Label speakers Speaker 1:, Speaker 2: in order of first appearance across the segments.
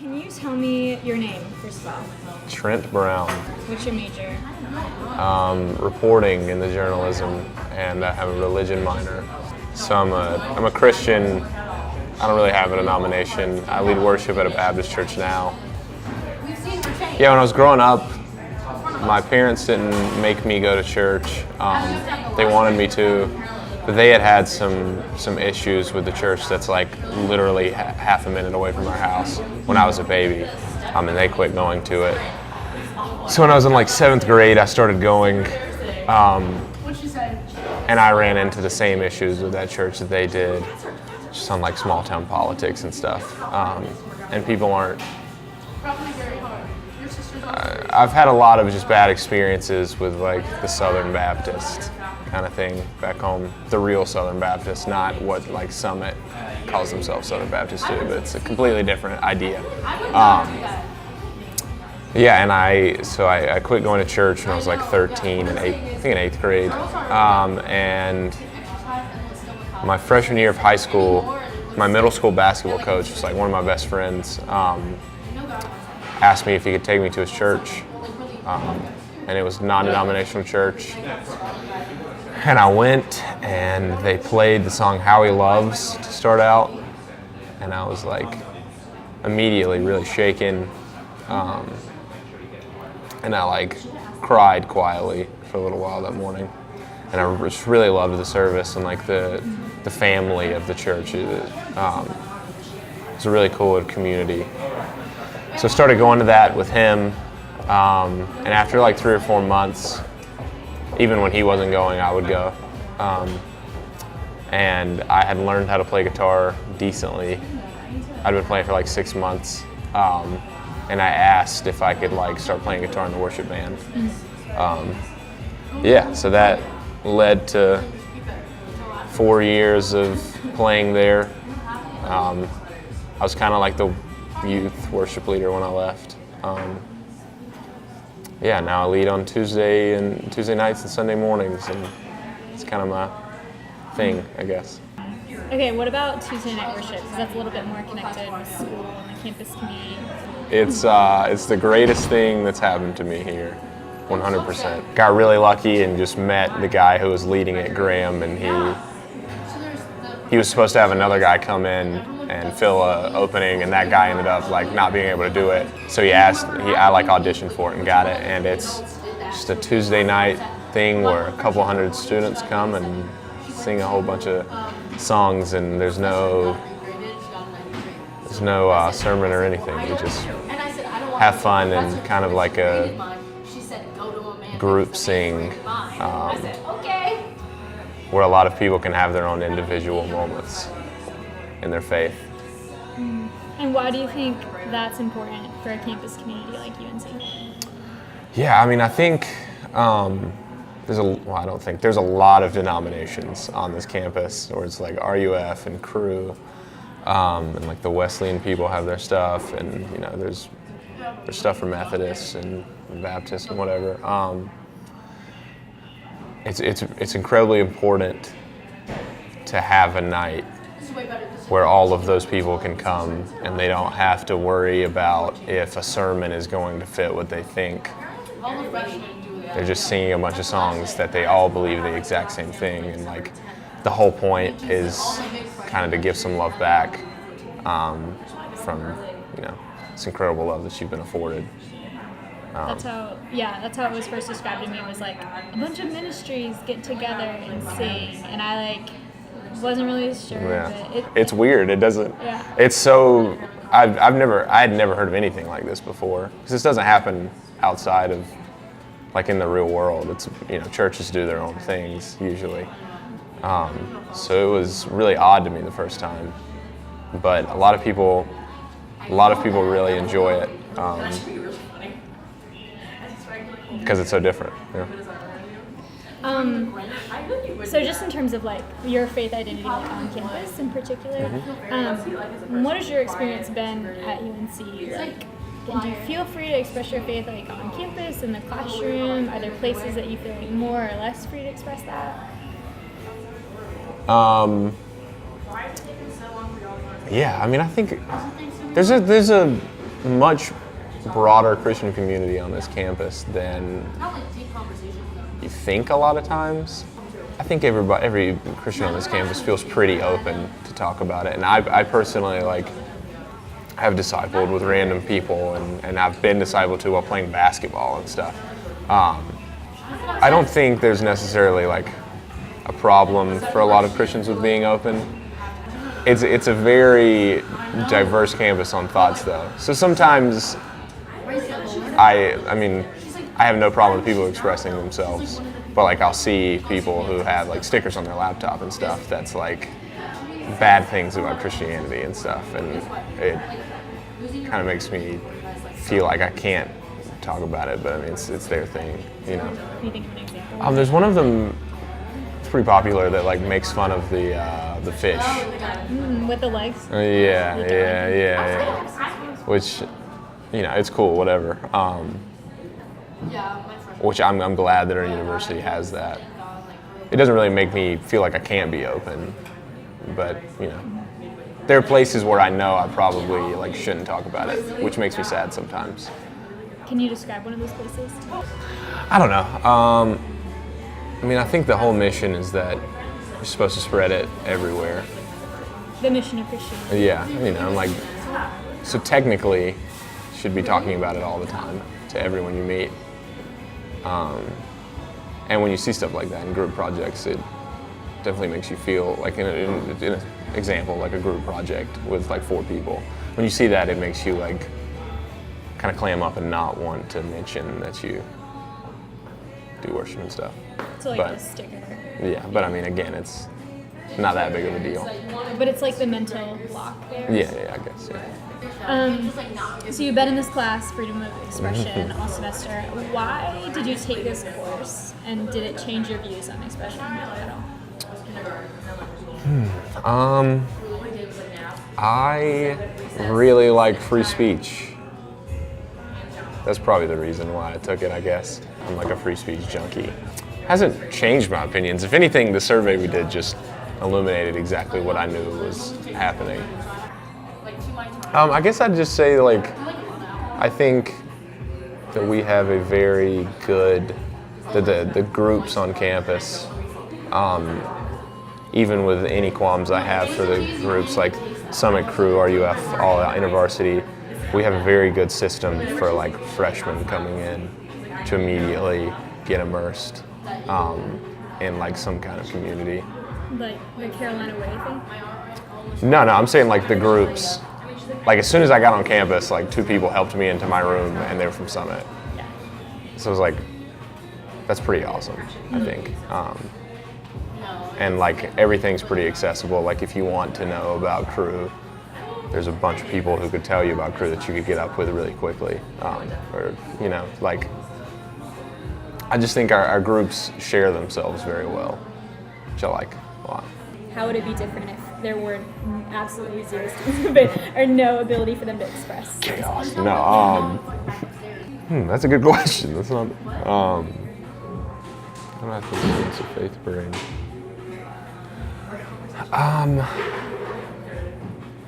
Speaker 1: Can you tell me your name, first of all?
Speaker 2: Trent Brown.
Speaker 1: What's your major?
Speaker 2: Reporting in the journalism, and I have a religion minor. So I'm a Christian. I don't really have a denomination. I lead worship at a Baptist church now. Yeah, when I was growing up, my parents didn't make me go to church. They wanted me to, but they had some issues with the church that's like literally half a minute away from our house when I was a baby, and they quit going to it. So when I was in like 7th grade, I started going, and I ran into the same issues with that church that they did, just on like small town politics and stuff. And people aren't. I've had a lot of just bad experiences with like the Southern Baptist kind of thing back home, the real Southern Baptist, not what like Summit calls themselves Southern Baptist do, but it's a completely different idea. Yeah, and I quit going to church when I was like 13 and I think in 8th grade, and my freshman year of high school, my middle school basketball coach was like one of my best friends. Asked me if he could take me to his church, and it was a non-denominational church. And I went, and they played the song "How He Loves" to start out, and I was like immediately really shaken, and I like cried quietly for a little while that morning. And I just really loved the service and like the family of the church. It's a really cool community. So I started going to that with him, and after like 3 or 4 months, even when he wasn't going, I would go. And I had learned how to play guitar decently. I'd been playing for like 6 months, and I asked if I could like start playing guitar in the worship band. Yeah, so that led to 4 years of playing there. I was kind of like the youth worship leader when I left. Yeah, now I lead on Tuesday nights and Sunday mornings, and it's kind of my thing, I guess.
Speaker 1: Okay, what about Tuesday night worship? Because that's a little bit more connected with school and the campus community.
Speaker 2: It's the greatest thing that's happened to me here, 100%. Got really lucky and just met the guy who was leading it, Graham, and he was supposed to have another guy come in and fill an opening, and that guy ended up like not being able to do it. So I like auditioned for it and got it, and it's just a Tuesday night thing where a couple hundred students come and sing a whole bunch of songs, and there's no sermon or anything. We just have fun and kind of like a group sing, where a lot of people can have their own individual moments in their faith.
Speaker 1: And why do you think that's important for a campus community like UNC?
Speaker 2: Yeah, I mean, I think there's a lot of denominations on this campus, or it's like RUF and Cru, and like the Wesleyan people have their stuff, and you know, there's stuff for Methodists and Baptists and whatever. It's incredibly important to have a night where all of those people can come and they don't have to worry about if a sermon is going to fit what they think. They're just singing a bunch of songs that they all believe the exact same thing, and like the whole point is kind of to give some love back from this incredible love that you've been afforded.
Speaker 1: That's how it was first described to me. It was like a bunch of ministries get together and sing, and I like wasn't really sure.
Speaker 2: Yeah.
Speaker 1: But
Speaker 2: it's weird. It doesn't.
Speaker 1: Yeah.
Speaker 2: It's so. I had never heard of anything like this before, because this doesn't happen outside of like in the real world. It's churches do their own things usually. So it was really odd to me the first time, but a lot of people really enjoy it. Because it's so different. Yeah.
Speaker 1: So just in terms of like your faith identity like on campus in particular, what has your experience been at UNC? Like, do you feel free to express your faith like on campus, in the classroom? Are there places that you feel like more or less free to express that?
Speaker 2: Yeah, I mean, I think there's a much broader Christian community on this campus than you think a lot of times. I think every Christian on this campus feels pretty open to talk about it, and I personally have discipled with random people, and I've been discipled to while playing basketball and stuff. I don't think there's necessarily a problem for a lot of Christians with being open. It's a very diverse campus on thoughts though. So sometimes I have no problem with people expressing themselves, but I'll see people who have stickers on their laptop and stuff that's bad things about Christianity and stuff, and it kind of makes me feel like I can't talk about it, but it's their thing, you know.
Speaker 1: Can you think of an example?
Speaker 2: There's one of them, it's pretty popular, that makes fun of the fish.
Speaker 1: With the legs?
Speaker 2: Yeah. Which, it's cool, whatever. Which I'm glad that our university has that. It doesn't really make me feel like I can't be open, but there are places where I know I probably shouldn't talk about it, which makes me sad sometimes.
Speaker 1: Can you describe one of those places?
Speaker 2: I don't know. I think the whole mission is that you're supposed to spread it everywhere.
Speaker 1: The mission of Christianity.
Speaker 2: Yeah, so technically, you should be talking about it all the time to everyone you meet. And when you see stuff like that in group projects, it definitely makes you feel in an example, a group project with 4 people. When you see that, it makes you kind of clam up and not want to mention that you do worship and stuff.
Speaker 1: So a sticker.
Speaker 2: Yeah, but again, it's not that big of a deal.
Speaker 1: But it's the mental block there.
Speaker 2: Yeah, I guess, yeah.
Speaker 1: So you've been in this class, Freedom of Expression, all semester. Why did you take this course, and did it change your views on expression at all?
Speaker 2: I really like free speech. That's probably the reason why I took it, I guess. I'm a free speech junkie. Hasn't changed my opinions. If anything, the survey we did just illuminated exactly what I knew was happening. I guess I'd just say I think that we have a very good, the groups on campus, even with any qualms I have for the groups Summit Crew, RUF, all InterVarsity, we have a very good system for freshmen coming in to immediately get immersed in some kind of community.
Speaker 1: Like the Carolina Way thing?
Speaker 2: No, I'm saying the groups. As soon as I got on campus, 2 people helped me into my room, and they were from Summit.
Speaker 1: Yeah.
Speaker 2: So it was that's pretty awesome, I think. And everything's pretty accessible. If you want to know about Crew, there's a bunch of people who could tell you about Crew that you could get up with really quickly. I just think our groups share themselves very well, which I like a lot.
Speaker 1: How would it be different if there were absolutely 0 students or no ability for them to express?
Speaker 2: Chaos. No. That's a good question. That's not. I don't have to use a faith brain.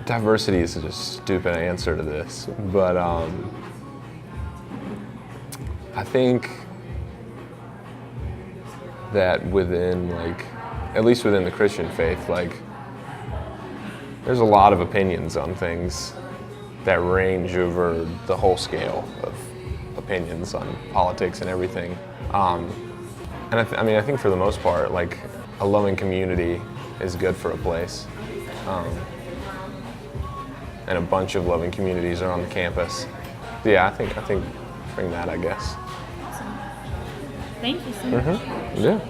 Speaker 2: Diversity is a stupid answer to this, but I think that within at least within the Christian faith, there's a lot of opinions on things that range over the whole scale of opinions on politics and everything. And I think for the most part, a loving community is good for a place. And a bunch of loving communities are on the campus. Yeah, I think bring that, I guess.
Speaker 1: Awesome. Thank you so much.
Speaker 2: Yeah.